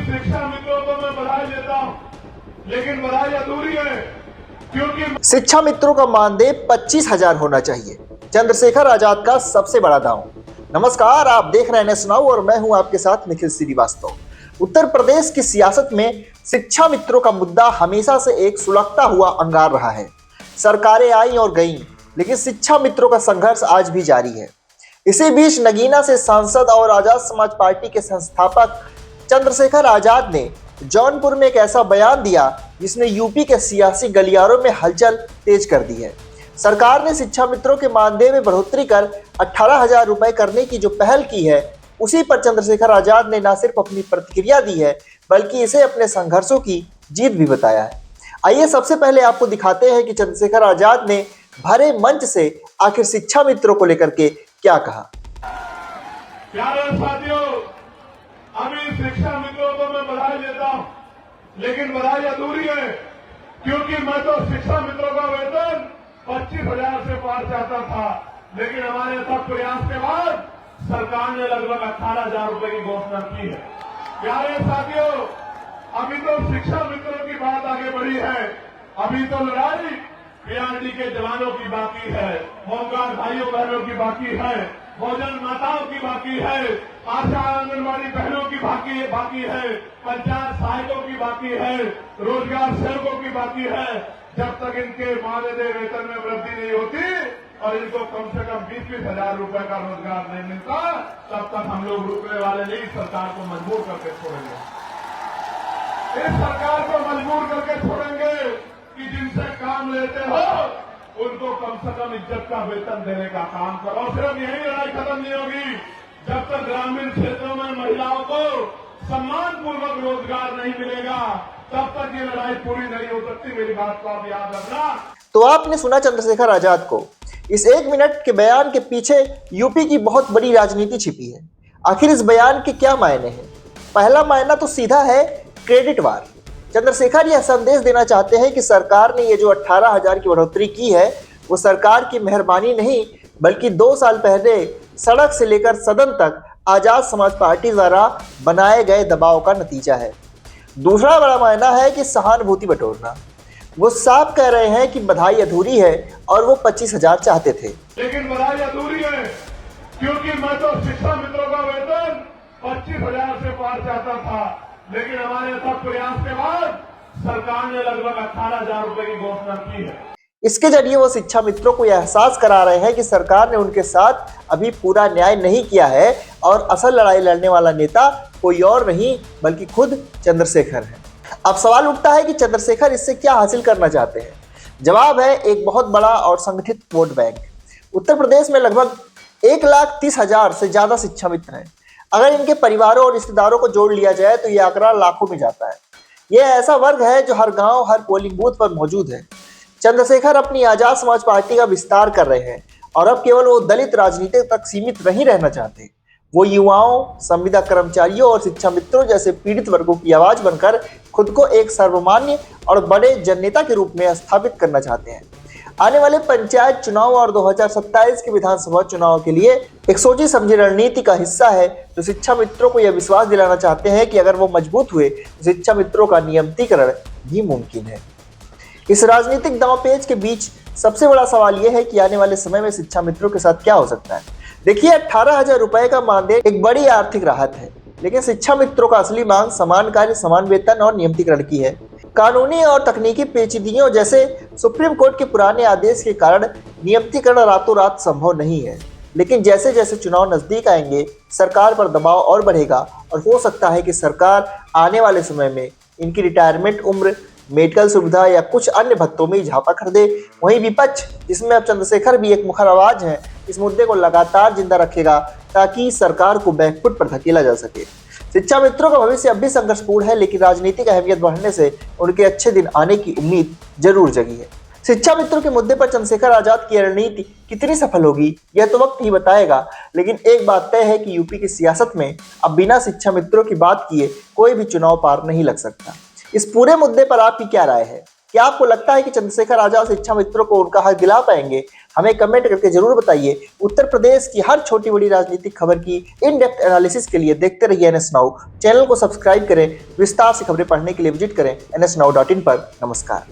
शिक्षा मित्रों को मैं बधाई देता हूं, लेकिन बधाई अधूरी है क्योंकि शिक्षा मित्रों का मानदेय 25,000 होना चाहिए, चंद्रशेखर आजाद का सबसे बड़ा दांव। नमस्कार, आप देख रहे हैं सुनाओ और मैं हूं आपके साथ निखिल श्रीवास्तव। उत्तर प्रदेश की सियासत में शिक्षा मित्रों का मुद्दा हमेशा से एक सुलगता हुआ अंगार रहा है। सरकारें आई और गईं, लेकिन शिक्षा मित्रों का संघर्ष आज भी जारी है। इसी बीच नगीना से सांसद और आजाद समाज पार्टी के संस्थापक चंद्रशेखर आजाद ने जौनपुर में एक ऐसा बयान दिया जिसने यूपी के सियासी गलियारों में हलचल तेज कर दी है। सरकार ने शिक्षा मित्रों के मानदेय में बढ़ोतरी कर 18,000 रुपए करने की जो पहल की है, उसी पर चंद्रशेखर आजाद ने न सिर्फ अपनी प्रतिक्रिया दी है, बल्कि इसे अपने संघर्षों की जीत भी बताया है। आइए सबसे पहले आपको दिखाते हैं कि चंद्रशेखर आजाद ने भरे मंच से आखिर शिक्षा मित्रों को लेकर के क्या कहा। प्यारे साथियों, अभी शिक्षा मित्रों को मैं बधाई देता हूं, लेकिन बधाई अधूरी है क्योंकि मैं तो शिक्षा मित्रों का वेतन 25,000 से पार चाहता था, लेकिन हमारे सब प्रयास के बाद सरकार ने लगभग 18,000 रुपए की घोषणा की है। प्यारे साथियों, अभी तो शिक्षा मित्रों की बात आगे बढ़ी है, अभी तो लड़ाई पीआरडी के जवानों की बाकी है, होमगार्ड भाइयों बहनों की बाकी है, भोजन माताओं की बाकी है, आशा आंगनबाड़ी बहनों की बाकी है, पंचायत सहायकों की बाकी है, रोजगार सेवकों की बाकी है। जब तक इनके मानदेय वेतन में वृद्धि नहीं होती और इनको कम से कम 20-20 हजार रुपए का रोजगार नहीं मिलता, तब तक हम लोग रुकने वाले नहीं, सरकार को मजबूर करके छोड़ेंगे। इस सरकार को मजबूर करके छोड़ेंगे कि जिनसे काम लेते हो उनको कम से कम इज्जत का वेतन देने का काम करो। सिर्फ यही लड़ाई खत्म नहीं होगी जब तक ग्रामीण क्षेत्रों में महिलाओं को सम्मानपूर्वक रोजगार नहीं मिलेगा, तब तक ये लड़ाई पूरी नहीं हो सकती। मेरी बात को आप याद रखना। तो आपने सुना चंद्रशेखर आजाद को। इस 1 मिनट के बयान के पीछे यूपी की बहुत बड़ी राजनीति छिपी है। आखिर इस बयान के क्या मायने हैं? पहला मायना तो सीधा है क्रेडिट वार। चंद्रशेखर यह संदेश देना चाहते हैं कि सरकार ने ये जो 18,000 की बढ़ोतरी की है, वो सरकार की मेहरबानी नहीं, बल्कि 2 साल पहले सड़क से लेकर सदन तक आजाद समाज पार्टी द्वारा बनाए गए दबाव का नतीजा है। दूसरा बड़ा मायना है कि सहानुभूति बटोरना। वो साफ कह रहे हैं कि बधाई अधूरी है और वो 25,000 चाहते थे, लेकिन बधाई अधूरी है क्योंकि मैं तो शिक्षा मित्रों का वेतन 25,000 से पार चाहता था, लेकिन हमारे सब प्रयास के बाद सरकार ने लगभग 18,000 रुपए की घोषणा की है। इसके जरिए वो शिक्षा मित्रों को यह एहसास करा रहे हैं कि सरकार ने उनके साथ अभी पूरा न्याय नहीं किया है और असल लड़ाई लड़ने वाला नेता कोई और नहीं बल्कि खुद चंद्रशेखर है। अब सवाल उठता है कि चंद्रशेखर इससे क्या हासिल करना चाहते हैं। जवाब है एक बहुत बड़ा और संगठित वोट बैंक। उत्तर प्रदेश में लगभग 1,30,000 से ज्यादा शिक्षा मित्र हैं। अगर इनके परिवारों और रिश्तेदारों को जोड़ लिया जाए तो यह आंकड़ा लाखों में जाता है। यह ऐसा वर्ग है जो हर गांव, हर पोलिंग बूथ पर मौजूद है। चंद्रशेखर अपनी आजाद समाज पार्टी का विस्तार कर रहे हैं और अब केवल वो दलित राजनीति तक सीमित नहीं रहना चाहते। वो युवाओं, संविदा कर्मचारियों और शिक्षा मित्रों जैसे पीड़ित वर्गों की आवाज बनकर खुद को एक सर्वमान्य और बड़े जननेता के रूप में स्थापित करना चाहते हैं। आने वाले पंचायत चुनाव और 2027 के विधानसभा चुनाव के लिए एक सोची समझी रणनीति का हिस्सा है, जो शिक्षा मित्रों को यह विश्वास दिलाना चाहते हैं कि अगर वो मजबूत हुए तो शिक्षा मित्रों का नियमितीकरण भी मुमकिन है। इस राजनीतिक दांवपेच के बीच सबसे बड़ा सवाल यह है कि आने वाले समय में शिक्षा मित्रों के साथ क्या हो सकता है। देखिए, 18,000 रुपए का मानदेय एक बड़ी आर्थिक राहत है, लेकिन शिक्षा मित्रों का असली मांग समान कार्य, समान वेतन और नियमितीकरण की है। कानूनी और तकनीकी पेचीदगियों जैसे सुप्रीम कोर्ट के पुराने आदेश के कारण नियमितीकरण रातों रात संभव नहीं है, लेकिन जैसे जैसे चुनाव नजदीक आएंगे सरकार पर दबाव और बढ़ेगा और हो सकता है कि सरकार आने वाले समय में इनकी रिटायरमेंट उम्र, मेडिकल सुविधा या कुछ अन्य भत्तों में इजाफा कर दे। वहीं विपक्ष, जिसमें अब चंद्रशेखर भी एक मुखर आवाज है, इस मुद्दे को लगातार जिंदा रखेगा ताकि सरकार को बैकफुट पर धकेला जा सके। शिक्षा मित्रों का भविष्य अब भी संघर्षपूर्ण है, लेकिन राजनीतिक अहमियत बढ़ने से उनके अच्छे दिन आने की उम्मीद जरूर जगी है। शिक्षा मित्रों के मुद्दे पर चंद्रशेखर आजाद की रणनीति कितनी सफल होगी यह तो वक्त ही बताएगा, लेकिन एक बात तय है कि यूपी की सियासत में अब बिना शिक्षा मित्रों की बात किए कोई भी चुनाव पार नहीं लग सकता। इस पूरे मुद्दे पर आपकी क्या राय है? क्या आपको लगता है कि चंद्रशेखर आजाद शिक्षा मित्रों को उनका हक दिला पाएंगे? हमें कमेंट करके जरूर बताइए। उत्तर प्रदेश की हर छोटी बड़ी राजनीतिक खबर की इन डेप्थ एनालिसिस के लिए देखते रहिए NS Now। चैनल को सब्सक्राइब करें, विस्तार से खबरें पढ़ने के लिए विजिट करें nsnow.in पर। नमस्कार।